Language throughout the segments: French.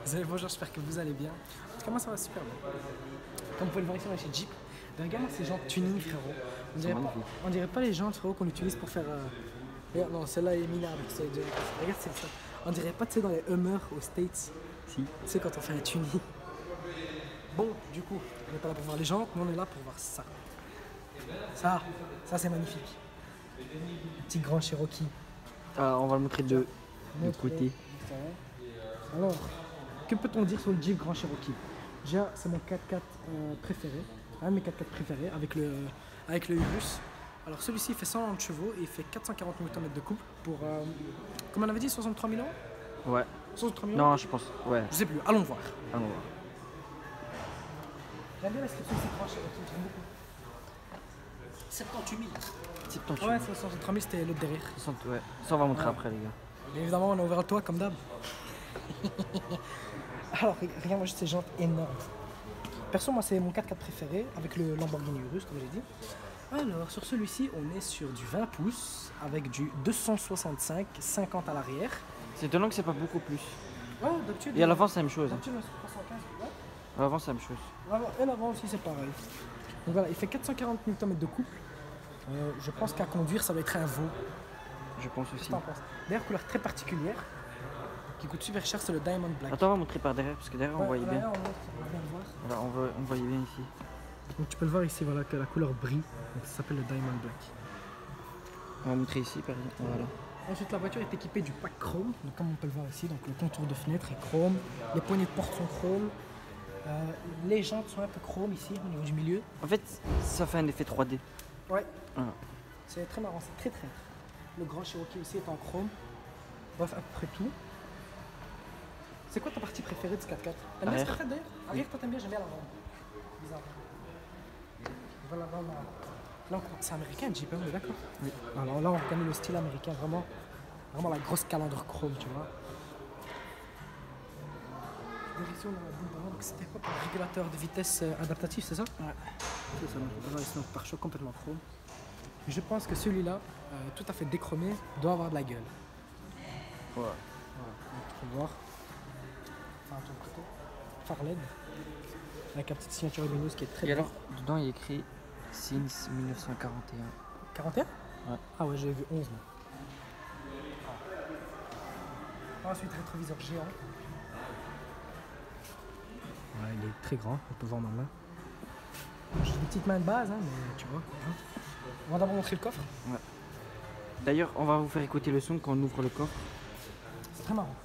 Vous allez bonjour, j'espère que vous allez bien. En tout cas, moi ça va super bien. Comme vous pouvez le voir ici, on est chez Jeep. Regarde ces jantes tuning, frérot. On dirait pas les jantes, frérot, qu'on utilise pour faire. Regarde, non, celle-là est minable. Regarde, c'est ça. On dirait pas, tu sais, dans les Hummer aux States. Si. Tu sais, quand on fait un tuning. Bon, du coup, on n'est pas là pour voir les jantes, mais on est là pour voir ça. Ça c'est magnifique. Le petit grand Cherokee. Ah, on va le montrer de côté. Alors, que peut-on dire sur le Jeep Grand Cherokee? Déjà, c'est mon 4x4 préféré, un de mes 4x4 préférés avec le Urus. Alors celui-ci fait 190 chevaux et il fait 440 Nm de couple pour, comme on avait dit, 63 000 €. Ouais. 63 000 €. Non, je pense. Ouais. Je sais plus, allons voir. Allons voir. J'aime bien la description de ce Grand Cherokee, j'aime beaucoup. 78 000. 78. Ouais, 63 000 c'était l'autre derrière. 60, ouais. Ça, on va montrer après, les gars. Et évidemment, on a ouvert le toit comme d'hab. Alors, regarde-moi juste ces jantes énormes. Perso, moi, c'est mon 4x4 préféré avec le Lamborghini Urus, comme j'ai dit. Alors, sur celui-ci, on est sur du 20 pouces avec du 265, 50 à l'arrière. C'est étonnant que c'est pas beaucoup plus. Ouais, d'habitude. Et à l'avant, c'est la même chose. D'habitude, on est sur 315. Ouais. À l'avant, c'est la même chose. Et l'avant aussi, c'est pareil. Donc voilà, il fait 440 Nm de couple. Je pense qu'à conduire, ça va être un veau. Je pense aussi. D'ailleurs, couleur très particulière, qui coûte super cher, c'est le Diamond Black. Attends, on va montrer par derrière, parce que derrière, on voyait bien. On va bien le voir. Voilà, on voyait bien ici. Donc tu peux le voir ici, voilà, que la couleur brille. Donc ça s'appelle le Diamond Black. On va montrer ici, par exemple. Voilà. Ensuite, la voiture est équipée du pack chrome. Donc comme on peut le voir ici, donc le contour de fenêtre est chrome, les poignées de porte sont chrome, les jantes sont un peu chrome ici, au niveau du milieu. En fait, ça fait un effet 3D. Ouais. Voilà. C'est très marrant, c'est très traître. Le grand Cherokee aussi est en chrome. Bref, à peu près tout. C'est quoi ta partie préférée de ce 4x4? T'aimes bien ce 4x4 d'ailleurs? Arrière, toi t'aimes bien, j'aime bien l'avant. Bizarre. Voilà, là, c'est américain, Jeep, on est d'accord? Oui. Alors là, on reconnaît le style américain, vraiment la grosse calandre chrome, tu vois. Direction, on a la boule d'avant, donc c'était quoi? Un régulateur de vitesse adaptatif, c'est ça? Ouais. C'est ça, donc on peut voir ici notre pare-choc complètement chrome. Je pense que celui-là, tout à fait déchromé, doit avoir de la gueule. Ouais. Voilà, donc tu peux voir. Enfin, de ton côté. Phare LED. Avec la petite signature lumineuse qui est très Et belle. alors, dedans, il y a écrit Since 1941. 41? Ouais. Ah ouais, j'avais vu 11 moi. Ensuite, rétroviseur géant. Ouais, il est très grand, on peut voir ma main. J'ai des petites mains de base, hein, mais tu vois. Hein. On va d'abord montrer le coffre. Ouais. D'ailleurs, on va vous faire écouter le son quand on ouvre le coffre. C'est très marrant.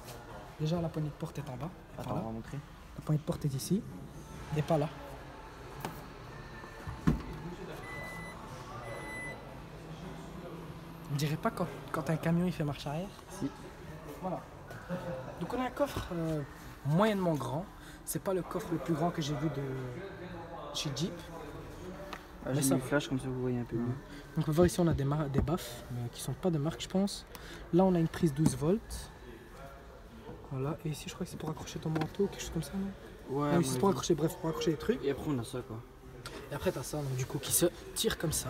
Déjà, la poignée de porte est en bas. Attends, on va montrer. La poignée de porte est ici. Et pas là. On dirait pas quand un camion il fait marche arrière. Si. Voilà. Donc on a un coffre moyennement grand. C'est pas le coffre le plus grand que j'ai vu de chez Jeep. Ah, j'ai mis le flash comme ça vous voyez un peu mieux. Donc on peut voir ici on a des baffes qui sont pas de marque je pense. Là on a une prise 12 volts. Voilà. Et ici je crois que c'est pour accrocher ton manteau ou quelque chose comme ça, non? Ouais. Oui, c'est pour accrocher, bref, pour accrocher les trucs. Et après on a ça quoi. Et après t'as ça donc du coup qui se tire comme ça.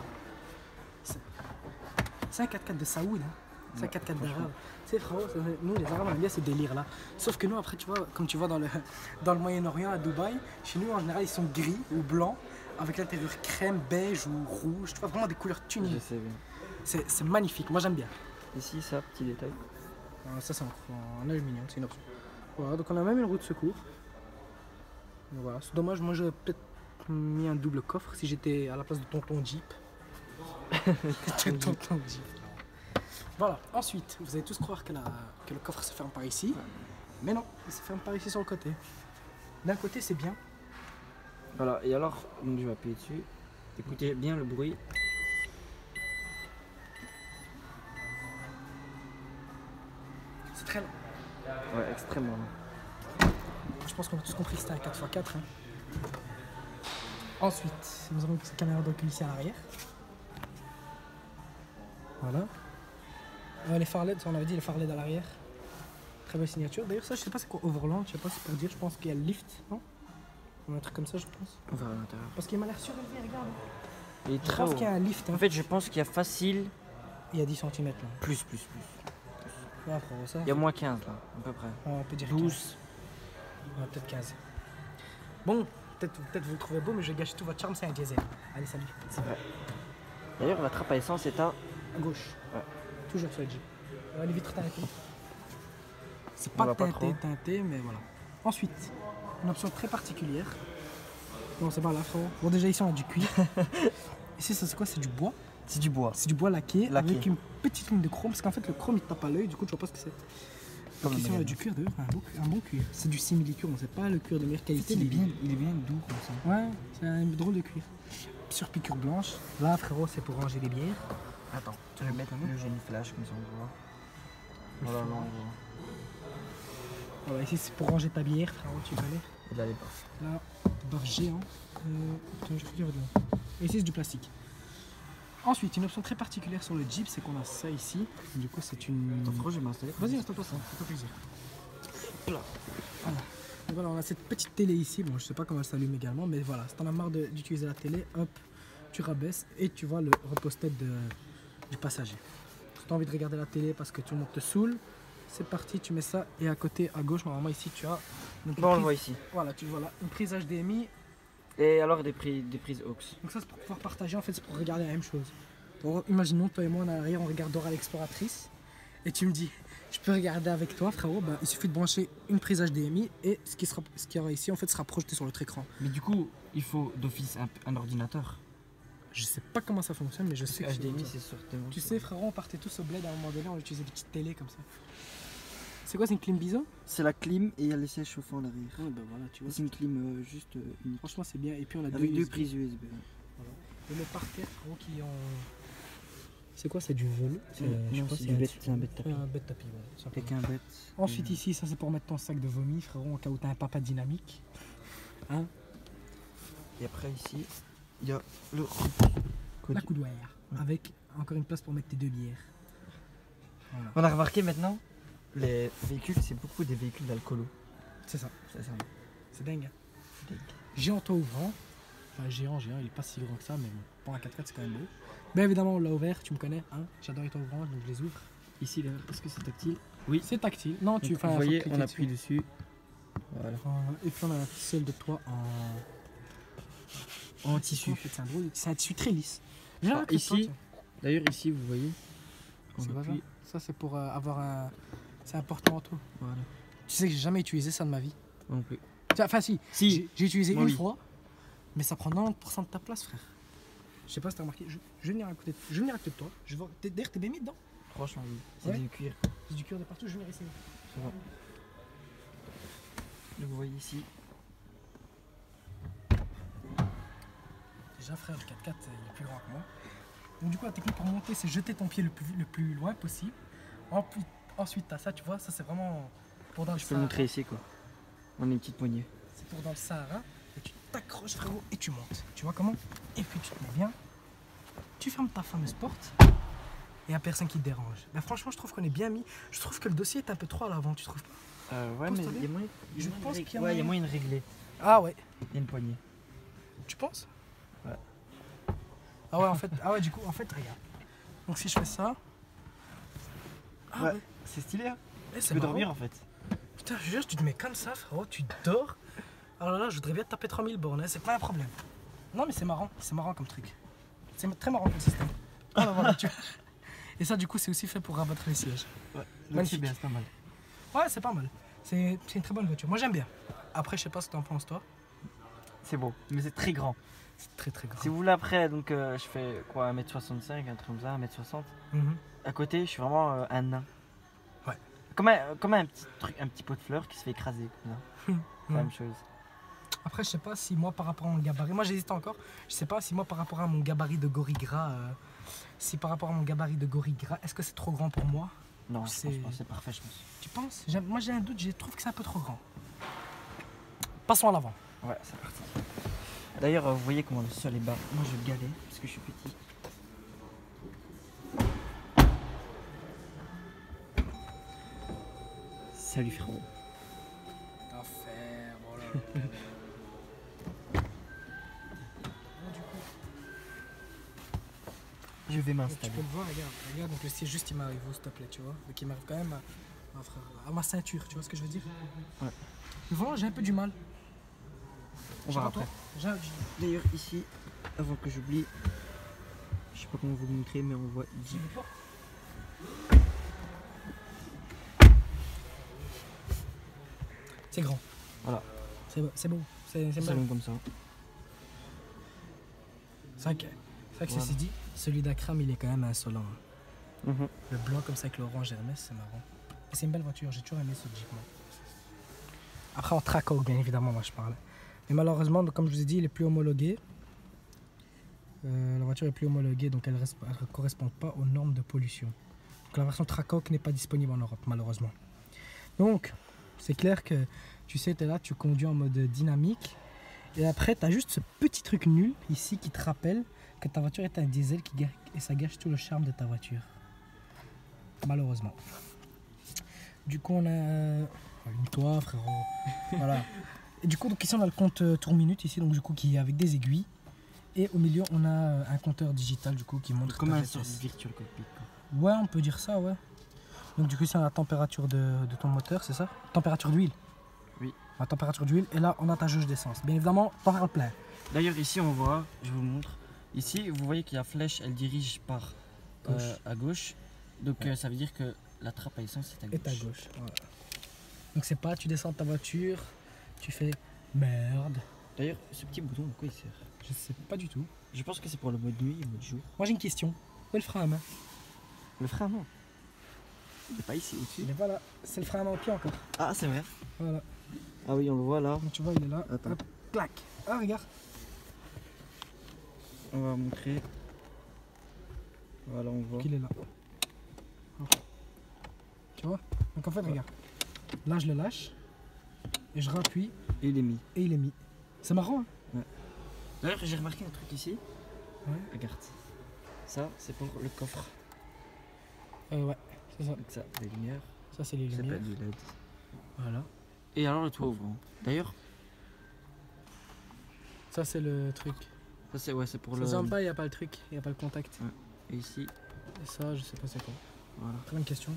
C'est un 4x4 de Saoud, hein. C'est un 4x4 d'arabe. Tu sais frérot, nous les arabes on aime bien ce délire là. Sauf que nous après tu vois, comme tu vois dans le Moyen-Orient à Dubaï, chez nous en général ils sont gris ou blancs avec l'intérieur crème, beige ou rouge. Tu vois vraiment des couleurs tuniques. Je sais bien. C'est magnifique, moi j'aime bien. Ici ça, petit détail. Ça c'est en aluminium, c'est une option. Voilà, donc on a même une roue de secours. Donc, voilà, c'est dommage, moi j'aurais peut-être mis un double coffre si j'étais à la place de tonton Jeep. Tonton Jeep. Voilà, ensuite, vous allez tous croire que le coffre se ferme par ici. Mais non, il se ferme par ici sur le côté. D'un côté c'est bien. Voilà, et alors, donc je vais appuyer dessus. Écoutez bien le bruit. C'est très long. Ouais, extrêmement long. Je pense qu'on a tous compris que c'était un 4x4. Hein. Ensuite, nous avons cette caméra d'ocul ici à l'arrière. Voilà. Les phares LED, ça on avait dit les phares LED à l'arrière. Très belle signature. D'ailleurs ça je sais pas c'est quoi Overland, je sais pas si c'est pour dire, je pense qu'il y a le lift, non? Ou un truc comme ça je pense. On verra à l'intérieur. Parce qu'il m'a l'air surélevé, regarde. Il est Je très pense haut. qu'il y a un lift. Hein. En fait je pense qu'il y a facile. Il y a 10 cm là. Plus. Ouais, frérot, ça. Il y a moins 15 là, à peu près. Ouais, on peut dire 12. Ouais, peut-être 15. Bon, peut-être vous le trouvez beau, mais je vais gâcher tout votre charme, c'est un diesel. Allez, salut. C'est vrai. D'ailleurs, la trappe à essence est à... À gauche. Ouais. Toujours sur le Jeep. Les vitres teintées. C'est On pas va pas teinté, mais voilà. Ensuite, une option très particulière. Non, c'est pas là, frérot. Bon, déjà, ici, on a du cuir. Ici, ça, c'est quoi? C'est du bois. C'est du bois. C'est du bois laqué, avec une petite ligne de chrome. Parce qu'en fait, le chrome, il te tape à l'œil. Du coup, tu vois pas ce que c'est. Donc, ici, on a du cuir, d'ailleurs. Un bon cuir. C'est du simili-cuir. On sait pas le cuir de meilleure qualité. Il est bien doux comme ça. Ouais, c'est un drôle de cuir. Sur piqûre blanche. Là, frérot, c'est pour ranger les bières. Attends, tu vas mettre le génie flash comme ça on voit. Voilà, là on voit. Voilà, ici, c'est pour ranger ta bière, frérot, tu connais. Et là les baffes. Là, barre géant. Attends, je vais te dire là. Et ici, c'est du plastique. Ensuite, une option très particulière sur le Jeep, c'est qu'on a ça ici. Du coup, c'est une. Attends, frérot, je vais m'installer. Vas-y, installe-toi ça, fais-toi plaisir. Voilà. Donc voilà, on a cette petite télé ici. Bon, je sais pas comment elle s'allume également, mais voilà, si t'en as marre d'utiliser la télé, hop, tu rabaisses et tu vois le repose-tête du passager. Si t'as envie de regarder la télé parce que tout le monde te saoule, c'est parti, tu mets ça. Et à côté, à gauche, normalement, ici, tu as. Donc, Bon, on le voit ici. Voilà, tu vois là, une prise HDMI. Et alors des prises aux. Donc ça c'est pour pouvoir partager, en fait c'est pour regarder la même chose. Donc, imaginons toi et moi en arrière on regarde Dora l'exploratrice et tu me dis je peux regarder avec toi frérot, bah, il suffit de brancher une prise HDMI et ce qui y aura ici en fait sera projeté sur notre écran. Mais du coup il faut d'office un ordinateur. Je sais pas comment ça fonctionne mais je sais que HDMI c'est certainement. Tu sais frérot, on partait tous au bled à un moment donné, on utilisait des petites télés comme ça. C'est quoi, c'est une clim biseau? C'est la clim et il y a les sièges chauffants à l'arrière. Ouais, bah voilà, tu vois. C'est une clim juste unique. Franchement c'est bien et puis on a avec deux USB. prises USB. Voilà. Et le parterre frérot qui est en... C'est quoi, c'est du velours? Non, c'est un bête tapis. Un bête tapis, ouais. Avec un bête. Ensuite ici, ça c'est pour mettre ton sac de vomi, frérot, en cas où t'as un papa dynamique. Hein? Et après ici, il y a le La coudoir, avec encore une place pour mettre tes deux bières. Voilà. On a remarqué maintenant, les véhicules, c'est beaucoup des véhicules d'alcoolo. C'est ça. C'est dingue. Dingue. Géant toit ouvrant. Enfin, géant, il est pas si grand que ça, mais bon, pour un 4x c'est quand même beau. Bien évidemment, on l'a ouvert, tu me connais, hein? J'adore les toits ouvrants, donc je les ouvre. Ici, là, est-ce que c'est tactile? Oui, c'est tactile. Non, donc, vous voyez, on appuie dessus. Voilà. Et puis on a la ficelle de toit en tissu. En fait, c'est un tissu très lisse. Ah, ici, d'ailleurs, ici, vous voyez, on appuie. Ça, c'est pour avoir un. C'est un porte-manteau. Voilà. Tu sais que j'ai jamais utilisé ça de ma vie. Non plus. Enfin, si. J'ai utilisé une fois, mais ça prend 90% de ta place, frère. Je sais pas si t'as remarqué. Je vais venir à côté de toi. Je vois. D'ailleurs, t'es bien mis dedans. Franchement, oui. C'est du cuir. C'est du cuir de partout. Je vais venir essayer. Ça va. Donc, vous voyez ici. Déjà, frère, le 4x4 il est plus grand que moi. Donc, du coup, la technique pour monter, c'est jeter ton pied le plus loin possible. Ensuite, t'as ça, tu vois. Ça, c'est vraiment pour dans le Sahara. Je peux montrer ici, quoi. On a une petite poignée. C'est pour dans le Sahara. Et tu t'accroches, frérot, et tu montes. Tu vois comment? Et puis, tu te mets bien. Tu fermes ta fameuse porte. Et il n'y a personne qui te dérange. Ben, franchement, je trouve qu'on est bien mis. Je trouve que le dossier est un peu trop à l'avant, tu trouves pas? Ouais, mais il y a moyen. Je pense qu'il y a moyen de régler. Ah ouais. Il y a une poignée. Tu penses? Ouais. Ah ouais, en fait, du coup, regarde. Donc si je fais ça. Ah ouais. C'est stylé, hein? Tu peux dormir en fait. Putain, je jure, tu te mets comme ça, frérot, tu dors. Alors là, je voudrais bien te taper 3000 bornes, hein, c'est pas un problème. Non, mais c'est marrant comme truc. C'est très marrant comme système. Ah bah voilà, tu vois. Et ça, du coup, c'est aussi fait pour rabattre les sièges. Ouais, magnifique. C'est bien, c'est pas mal. Ouais, c'est pas mal. C'est une très bonne voiture. Moi, j'aime bien. Après, je sais pas ce que t'en penses, toi. C'est beau, mais c'est très grand. C'est très très grand. Si vous voulez après, donc je fais quoi, 1m65, un truc comme ça, 1m60. À côté, je suis vraiment un nain. Ouais. Comme un petit truc, un petit pot de fleurs qui se fait écraser comme ça. C'est la même chose. Après, je sais pas si moi par rapport à mon gabarit, moi j'hésite encore. Je sais pas si moi par rapport à mon gabarit de gorille gras, est-ce que c'est trop grand pour moi? Non, je pense pas, c'est parfait, je pense. Tu penses? Moi j'ai un doute, je trouve que c'est un peu trop grand. Passons à l'avant. Ouais, c'est parti. D'ailleurs, vous voyez comment le sol est bas. Moi je galère parce que je suis petit. Salut frérot. Affaire, voilà. Je vais Tu m'installer. peux le voir, regarde, donc le siège juste il m'arrive, s'il te plaît, tu vois. Donc il m'arrive quand même Ah, frère, à ma ceinture, tu vois ce que je veux dire? Ouais. Mais vraiment, j'ai un peu du mal. On va après. D'ailleurs, ici, avant que j'oublie, je sais pas comment vous le montrer, mais on voit Jeep. C'est grand. Voilà. C'est beau. C'est long comme ça. C'est vrai que ceci dit, celui d'Akram, il est quand même insolent. Le blanc comme ça avec l'orange Hermès, c'est marrant. Et c'est une belle voiture, j'ai toujours aimé ce Jeep. Moi. Après en Traco, bien évidemment, moi je parle. Mais malheureusement, comme je vous ai dit, il est plus homologué. La voiture est plus homologuée, donc elle ne correspond pas aux normes de pollution. Donc la version Tracoq n'est pas disponible en Europe, malheureusement. Donc, c'est clair que tu sais, tu es là, tu conduis en mode dynamique. Et après, tu as juste ce petit truc nul ici qui te rappelle que ta voiture est un diesel et ça gâche tout le charme de ta voiture. Malheureusement. Du coup, on a une toit, frérot. Voilà. Et du coup, donc ici, on a le compte tour minute ici, donc du coup, qui est avec des aiguilles. Et au milieu, on a un compteur digital du coup qui montre comme un sorte de virtual cockpit. Ouais, on peut dire ça, ouais. Donc du coup, c'est la température de ton moteur, c'est ça? Température d'huile. Oui. La température d'huile. Et là, on a ta jauge d'essence. Bien évidemment, pas faire le plein. D'ailleurs, ici, on voit, je vous montre. Ici, vous voyez que la flèche, elle dirige par à gauche. Donc ça veut dire que la trappe à essence est à gauche. Est à gauche. Voilà. Donc c'est pas, tu descends de ta voiture, tu fais merde. D'ailleurs, ce petit bouton, à quoi il sert? Je sais pas du tout. Je pense que c'est pour le mode nuit et le mode jour. Moi j'ai une question. Où est le frein à main? Le frein à main? Il n'est pas ici au-dessus. Et voilà, c'est le frein à main au pied encore. Ah, c'est vrai. Voilà. Ah oui, on le voit là. Donc, tu vois, il est là. Attends. Hop, clac. Ah, regarde. On va montrer. Voilà, on voit. Qu'il est là. Tu vois? Donc en fait, regarde. Là, je le lâche. Et je rappuie. Et il est mis. Et il est mis. C'est marrant, hein? Ouais. D'ailleurs, j'ai remarqué un truc ici. Ouais. Regarde. Ça, c'est pour le coffre. Ouais, c'est ça. Donc ça, les lumières. Ça, c'est les Ça lumières. s'appelle du LED. Voilà. Et alors le toit ouvrant. D'ailleurs, ça, c'est le truc. ça c'est ouais, c'est pour Ça le. sent pas, il n'y a pas le truc. Il n'y a pas le contact. Ouais. Et ici. Et ça, je sais pas c'est quoi. Voilà. Très bonne question.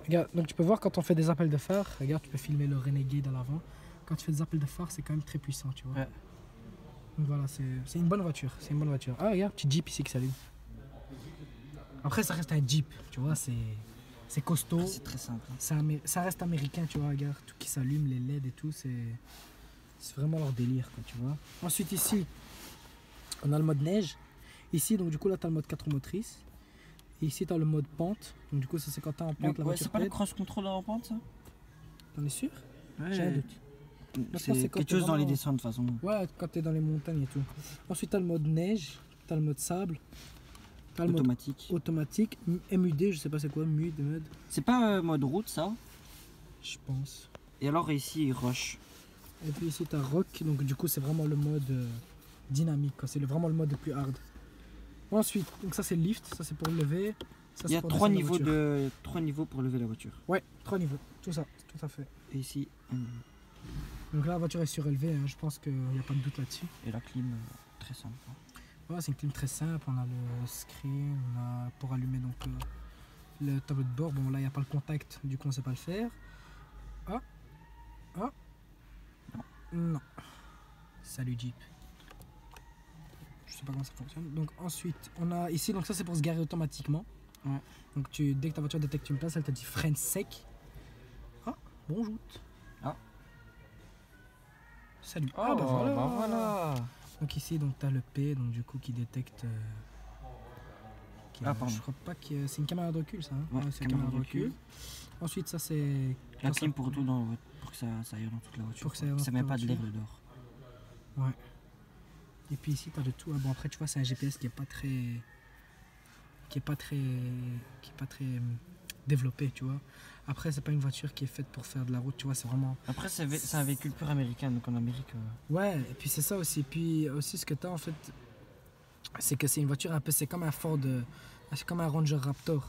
Regarde, donc tu peux voir quand on fait des appels de phare. Regarde, tu peux filmer le Renegade à l'avant. Quand tu fais des appels de phare, c'est quand même très puissant, tu vois. Ouais. Donc voilà, c'est une bonne voiture. C'est une bonne voiture. Ah, regarde, petit Jeep ici qui s'allume. Après, ça reste un Jeep, tu vois, c'est costaud. C'est très simple. Ça reste américain, tu vois, regarde, tout qui s'allume, les LED et tout, c'est vraiment leur délire, quoi, tu vois. Ensuite, ici, on a le mode neige. Ici, donc du coup, là, tu as le mode 4 motrices. Et ici, tu as le mode pente. Donc, du coup, ça, c'est quand tu es en pente, la voiture c'est pas le plaide. cross-control en pente, ça? T'en es sûr? Ouais. J'ai un doute. C'est quelque chose dans les descentes, de toute façon. Ouais, quand tu es dans les montagnes et tout. Ensuite, tu as le mode neige, tu as le mode sable. T'as le Automatique. mode automatique, MUD, je sais pas c'est quoi, MUD. C'est pas mode route, ça? Je pense. Et alors ici, rush. Et puis ici, tu as rock, donc du coup, c'est vraiment le mode dynamique, c'est vraiment le mode le plus hard. Ensuite, donc ça c'est le lift, ça c'est pour lever. Ça, il y a pour 3 niveaux pour lever la voiture. Ouais, 3 niveaux, tout ça, tout à fait. Et ici, donc là, la voiture est surélevée, hein, je pense qu'il n'y a pas de doute là-dessus. Et la clim, très simple. Ouais, c'est une clim très simple, on a le screen, on a pour allumer donc le tableau de bord. Bon là, il n'y a pas le contact, du coup on ne sait pas le faire. Ah, ah, non. Salut Jeep. Je sais pas comment ça fonctionne. Donc ensuite, on a ici, donc ça c'est pour se garer automatiquement. Ouais. Donc dès que ta voiture détecte une place, elle te dit freine sec. Ah, bonjour. Ah. Salut. Oh, bah voilà. Donc ici, donc tu as le P, donc du coup qui détecte. Pardon. Je crois pas que c'est une caméra de recul ça. Hein ouais, c'est une caméra de recul. Ensuite, ça c'est. La clim pour tout pour que ça aille dans toute la voiture. Pour que ça met pas de l'air dehors. Ouais. Et puis ici, tu as de tout. Ah bon, après, tu vois, c'est un GPS qui est pas très développé, tu vois. Après, c'est pas une voiture qui est faite pour faire de la route, tu vois, c'est vraiment. Après, c'est un véhicule pur américain, donc en Amérique. Ouais, et puis c'est ça aussi. Puis aussi, ce que tu as en fait, c'est que c'est une voiture un peu. C'est comme un Ford. C'est comme un Ranger Raptor.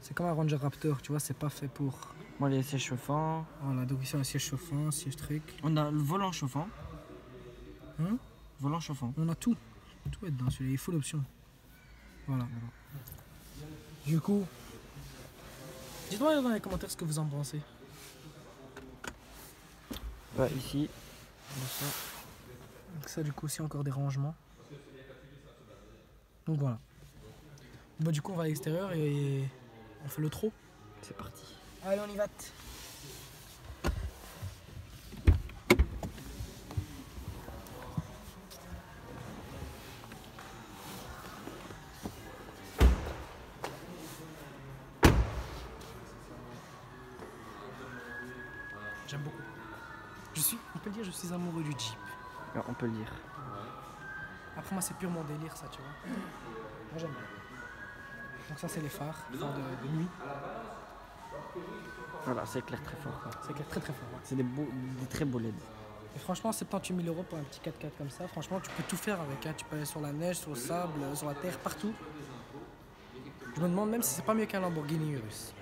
C'est comme un Ranger Raptor, tu vois, c'est pas fait pour. Moi, les sièges chauffants. Voilà, donc ici, un siège chauffant, siège truc. On a le volant chauffant. Hein? Volant chauffant. On a tout. Tout est dedans, celui-là, il faut l'option. Voilà. Du coup, Dites-moi dans les commentaires ce que vous en pensez. Bah, ici, ça. Donc ça, du coup, aussi encore des rangements. Donc voilà. Bon, du coup, on va à l'extérieur et on fait le trot. C'est parti. Allez, on y va. J'aime beaucoup. On peut le dire, je suis amoureux du Jeep. Alors, on peut le dire. Après, moi, c'est pur mon délire, ça, tu vois. Moi, j'aime bien. Donc ça, c'est les phares de nuit. Voilà, ça éclaire très fort. Quoi. Ça éclaire très très fort. Ouais. C'est des très beaux LED. Et franchement, 78 000 € pour un petit 4x4 comme ça, franchement, tu peux tout faire avec. Hein. Tu peux aller sur la neige, sur le sable, sur la terre, partout. Je me demande même si c'est pas mieux qu'un Lamborghini Urus.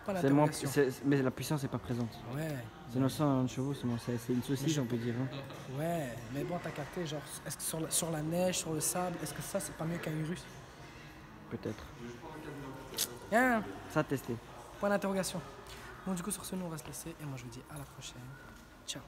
Pas d'interrogation. Mais la puissance n'est pas présente. Ouais. C'est 900 chevaux, c'est une saucisse, on peut dire. Hein. Ouais, mais bon, t'as capté, genre, est-ce que sur la neige, sur le sable, est-ce que ça, c'est pas mieux qu'un Urus? Peut-être. Hein? Ça à tester. Point d'interrogation. Bon, du coup, sur ce, nous, on va se laisser et moi, je vous dis à la prochaine. Ciao.